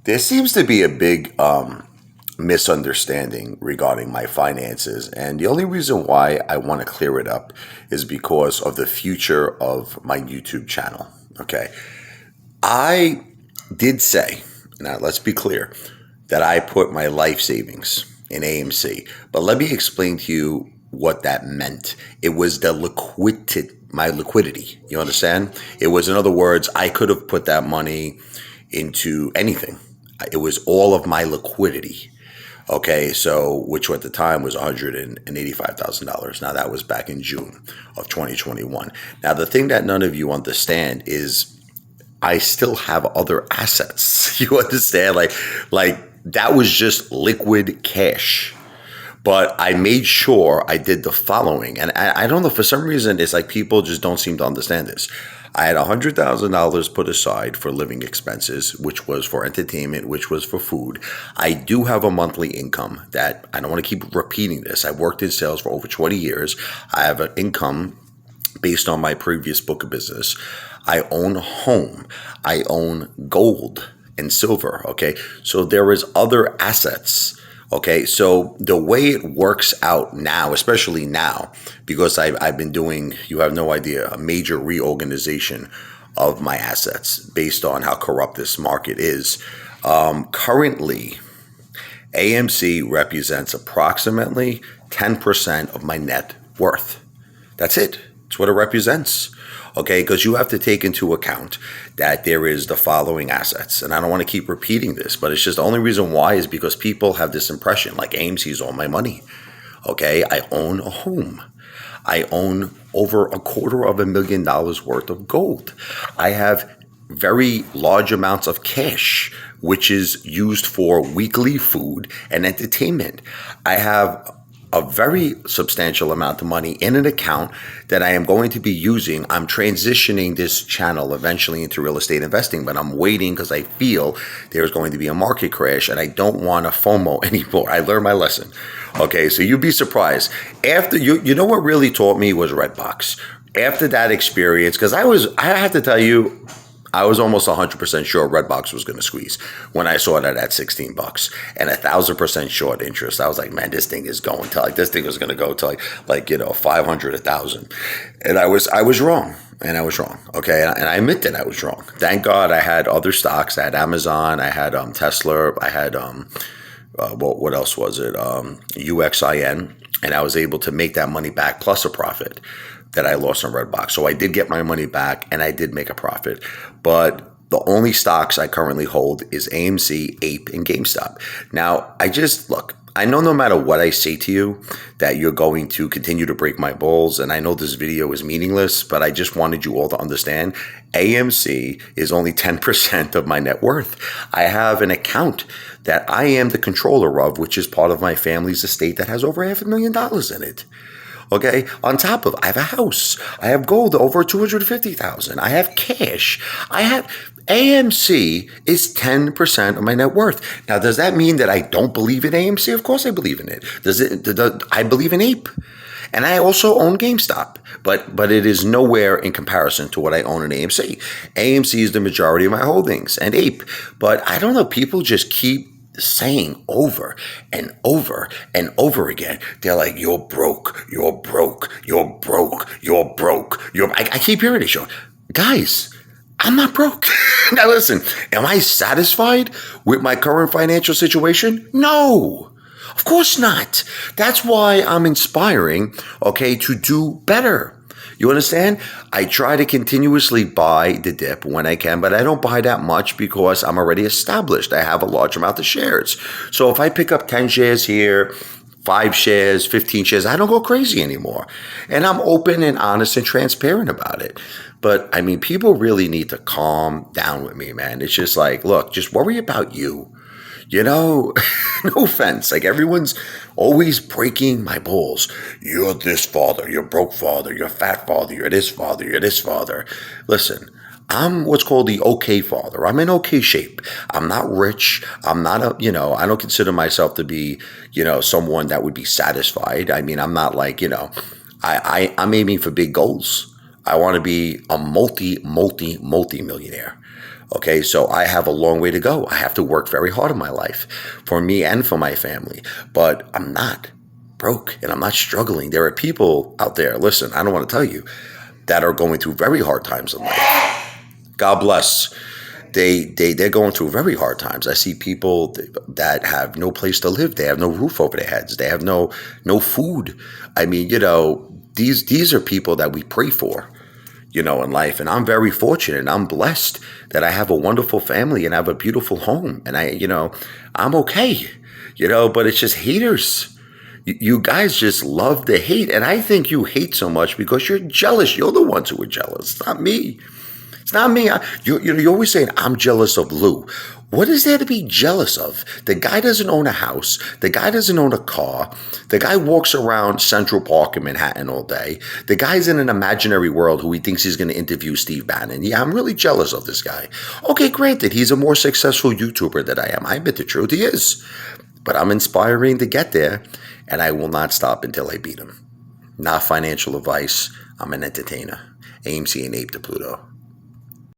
There seems to be a big misunderstanding regarding my finances, and the only reason why I want to clear it up is because of the future of my YouTube channel. Okay. I did say, now let's be clear, that I put my life savings in AMC, but let me explain to you what that meant. It was my liquidity. You understand? It was, in other words, I could have put that money into anything. It was all of my liquidity. Okay, so which at the time was $185,000. Now that was back in June of 2021. Now the thing that none of you understand is I still have other assets. You understand? Like that was just liquid cash. But I made sure I did the following. And I don't know, for some reason, it's like people just don't seem to understand this. I had $100,000 put aside for living expenses, which was for entertainment, which was for food. I do have a monthly income that I don't want to keep repeating this. I've worked in sales for over 20 years. I have an income based on my previous book of business. I own a home. I own gold and silver. Okay. So there is other assets. Okay, so the way it works out now, especially now, because I've been doing, you have no idea, a major reorganization of my assets based on how corrupt this market is. Currently, AMC represents approximately 10% of my net worth. That's it. It's what it represents. Okay, because you have to take into account that there is the following assets. And I don't want to keep repeating this, but it's just the only reason why is because people have this impression like AMC's all my money. Okay, I own a home. I own over $250,000 worth of gold. I have very large amounts of cash, which is used for weekly food and entertainment. I have a very substantial amount of money in an account that I am going to be using. I'm transitioning this channel eventually into real estate investing, but I'm waiting because I feel there's going to be a market crash and I don't want to FOMO anymore. I learned my lesson. Okay, so you'd be surprised. After you know what really taught me was Redbox. After that experience, because I have to tell you, I was almost 100% sure Redbox was going to squeeze when I saw that at $16 and 1,000% short interest. I was like, man, this thing is going to this thing was going to go to like 500, 1,000. And I was wrong. And I was wrong. Okay. And I admit that I was wrong. Thank God I had other stocks. I had Amazon. I had Tesla. I had, what else was it? UXIN. And I was able to make that money back plus a profit that I lost on Redbox. So I did get my money back and I did make a profit. But the only stocks I currently hold is AMC, Ape, and GameStop. Now, I know no matter what I say to you that you're going to continue to break my balls. And I know this video is meaningless, but I just wanted you all to understand AMC is only 10% of my net worth. I have an account that I am the controller of, which is part of my family's estate that has over $500,000 in it. Okay. On top of, I have a house. I have gold over 250,000. I have cash. I have AMC is 10% of my net worth. Now, does that mean that I don't believe in AMC? Of course, I believe in it. I believe in Ape, and I also own GameStop, but it is nowhere in comparison to what I own in AMC. AMC is the majority of my holdings, and Ape. But I don't know. People just keep saying over and over and over again, they're like, you're broke, you're broke, you're broke, you're broke. I keep hearing it, Sean. Guys, I'm not broke. Now listen, am I satisfied with my current financial situation? No, of course not. That's why I'm inspiring, okay, to do better. You understand? I try to continuously buy the dip when I can, but I don't buy that much because I'm already established. I have a large amount of shares. So if I pick up 10 shares here, 5 shares, 15 shares, I don't go crazy anymore. And I'm open and honest and transparent about it. But I mean, people really need to calm down with me, man. It's just like, look, just worry about you. You know, no offense. Like everyone's always breaking my balls. You're this father, you're broke father, you're fat father, you're this father, you're this father. Listen, I'm what's called the okay father. I'm in okay shape. I'm not rich. I'm not I don't consider myself to be, someone that would be satisfied. I mean, I'm not like, I'm aiming for big goals. I want to be a multi-millionaire. Okay, so I have a long way to go. I have to work very hard in my life for me and for my family, but I'm not broke and I'm not struggling. There are people out there, listen, I don't want to tell you, that are going through very hard times in life. God bless. They're going through very hard times. I see people that have no place to live. They have no roof over their heads. They have no food. I mean, these are people that we pray for, in life. And I'm very fortunate. I'm blessed that I have a wonderful family and I have a beautiful home. And I'm okay, but it's just haters. You guys just love to hate. And I think you hate so much because you're jealous. You're the ones who are jealous. It's not me. It's not me. You're always saying, I'm jealous of Lou. What is there to be jealous of? The guy doesn't own a house. The guy doesn't own a car. The guy walks around Central Park in Manhattan all day. The guy's in an imaginary world who he thinks he's going to interview Steve Bannon. Yeah, I'm really jealous of this guy. Okay, granted, he's a more successful YouTuber than I am. I admit the truth, he is. But I'm inspiring to get there, and I will not stop until I beat him. Not financial advice. I'm an entertainer. AMC and Ape to Pluto.